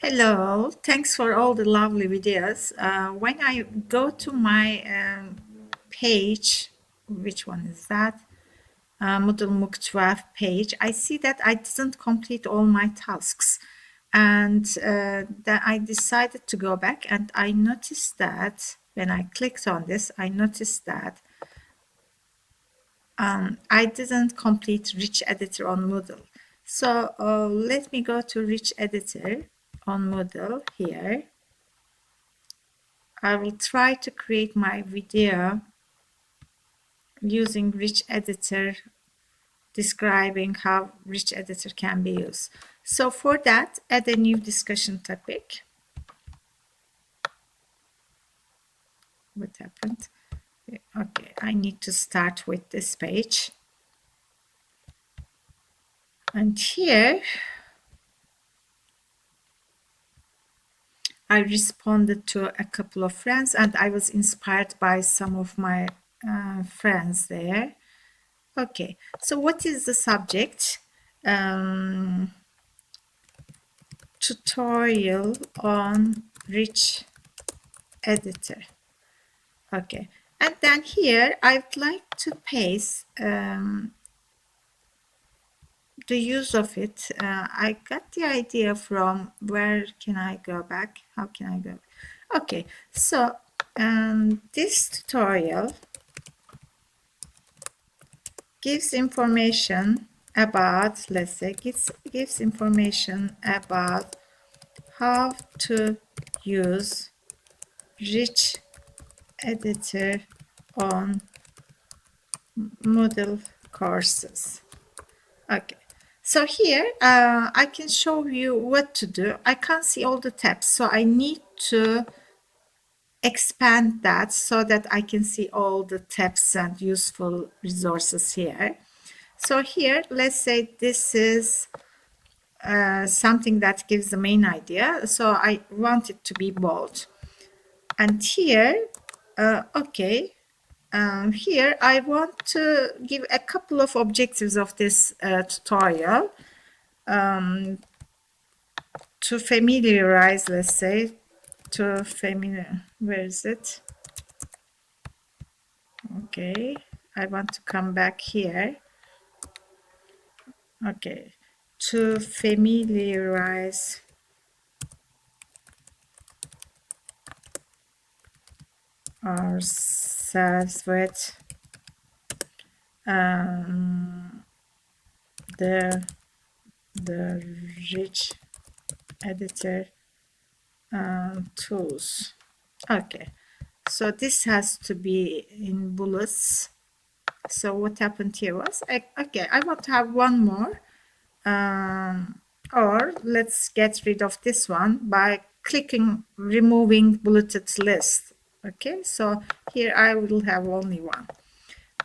Hello, thanks for all the lovely videos. When I go to my page, which one is that? Moodle MOOC 12 page, I see that I didn't complete all my tasks. And then I decided to go back and I noticed that when I clicked on this, I noticed that I didn't complete Rich Editor on Moodle. So let me go to Rich Editor on Moodle here. I will try to create my video using Rich Editor, describing how Rich Editor can be used. So for that, add a new discussion topic. What happened? Okay, I need to start with this page. And here, I responded to a couple of friends and I was inspired by some of my friends there. Okay, so what is the subject? Tutorial on Rich Editor. Okay, and then here I'd like to paste the use of it. I got the idea from where can I go back? How can I go? Okay, so this tutorial gives information about, let's say, gives information about how to use Rich Editor on Moodle courses. Okay, so here I can show you what to do. I can't see all the tabs, so I need to expand that so that I can see all the tabs and useful resources here. So here, let's say this is something that gives the main idea. So I want it to be bold. And here, okay, here I want to give a couple of objectives of this tutorial to familiarize, let's say, where is it? Okay, I want to come back here. Okay, to familiarize ourselves with the Rich Editor tools. Okay, so this has to be in bullets. So what happened here was, okay, I want to have one more, or let's get rid of this one by clicking removing bulleted list. Okay, so here I will have only one,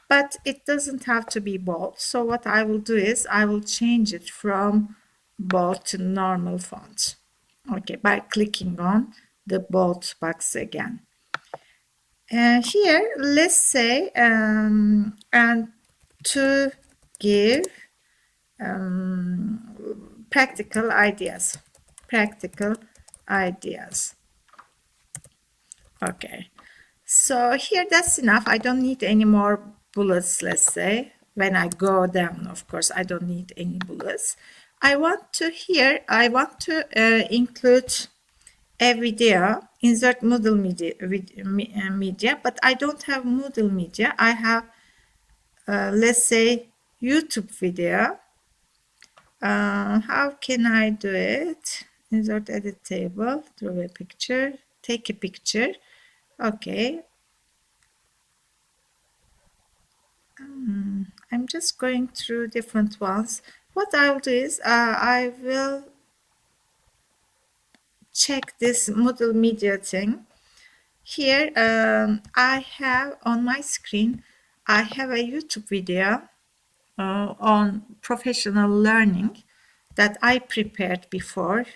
but it doesn't have to be bold. So what I will do is I will change it from bold to normal font. Okay, by clicking on the bold box again. And here, let's say, and to give practical ideas. Okay, so here that's enough. I don't need any more bullets, let's say. When I go down, of course, I don't need any bullets. I want to include a video, insert Moodle media, but I don't have Moodle media. I have, let's say, YouTube video. How can I do it? Insert edit table, draw a picture, take a picture. Okay. I'm just going through different ones. What I'll do is I will check this Moodle media thing. Here I have on my screen, I have a YouTube video on professional learning that I prepared before.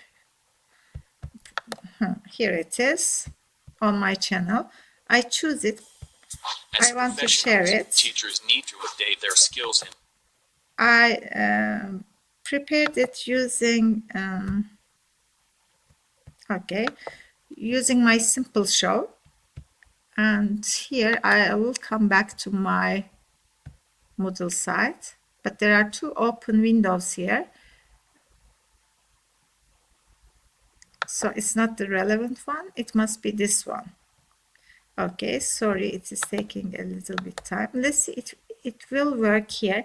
Here it is on my channel. I choose it. I want to share it. Teachers need to update their skills. I prepared it using Okay, using my simple show, and here I will come back to my Moodle site, but there are two open windows here, so it's not the relevant one. It must be this one. Okay, sorry, it is taking a little bit time. Let's see, it will work here.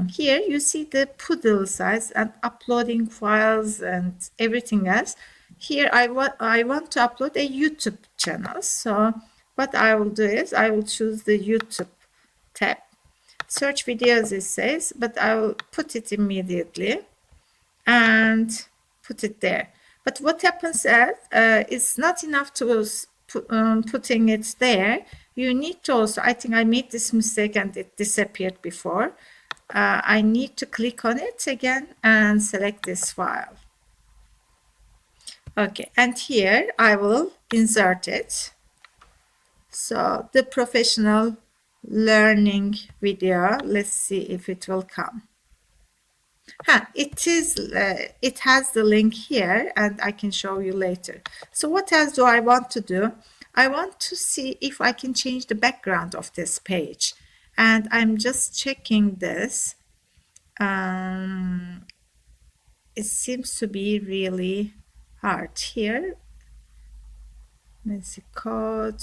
Here you see the Poodle size and uploading files and everything else. Here I want to upload a YouTube channel. So what I will do is I will choose the YouTube tab. Search videos it says, but I will put it immediately and put it there. But what happens is it's not enough to putting it there. You need to also, I think I made this mistake and it disappeared before. I need to click on it again and select this file. Okay, and here I will insert it. So the professional learning video, let's see if it will come. It has the link here and I can show you later. So what else do I want to do? I want to see if I can change the background of this page. And I'm just checking this. It seems to be really hard here. Let's see, code.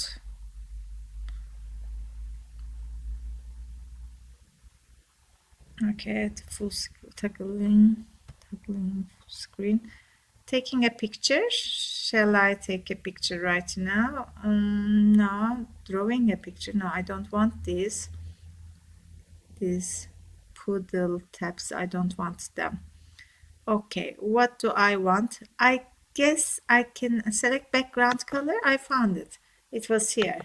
Okay, the full tackling full screen. Taking a picture. Shall I take a picture right now? No. Drawing a picture. No, I don't want these Poodle tabs. I don't want them. Okay, what do I want? I guess I can select background color. I found it. It was here.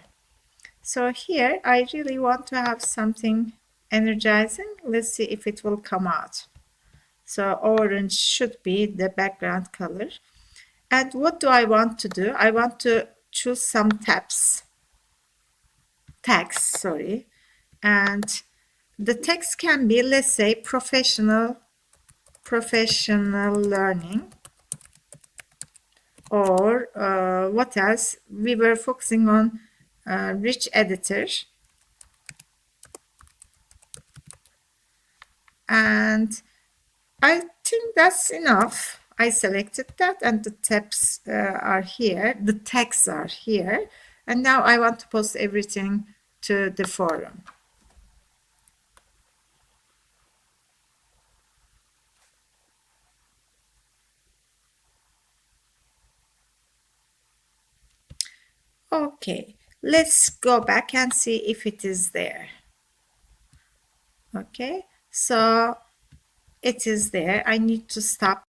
So here I really want to have something energizing. Let's see if it will come out. So orange should be the background color. And what do I want to do? I want to choose some tags, sorry. And the text can be, let's say, professional learning. Or what else? We were focusing on rich editor. And I think that's enough. I selected that and the tabs are here. The tags are here. And now I want to post everything to the forum. Okay, let's go back and see if it is there. Okay, so it is there. I need to stop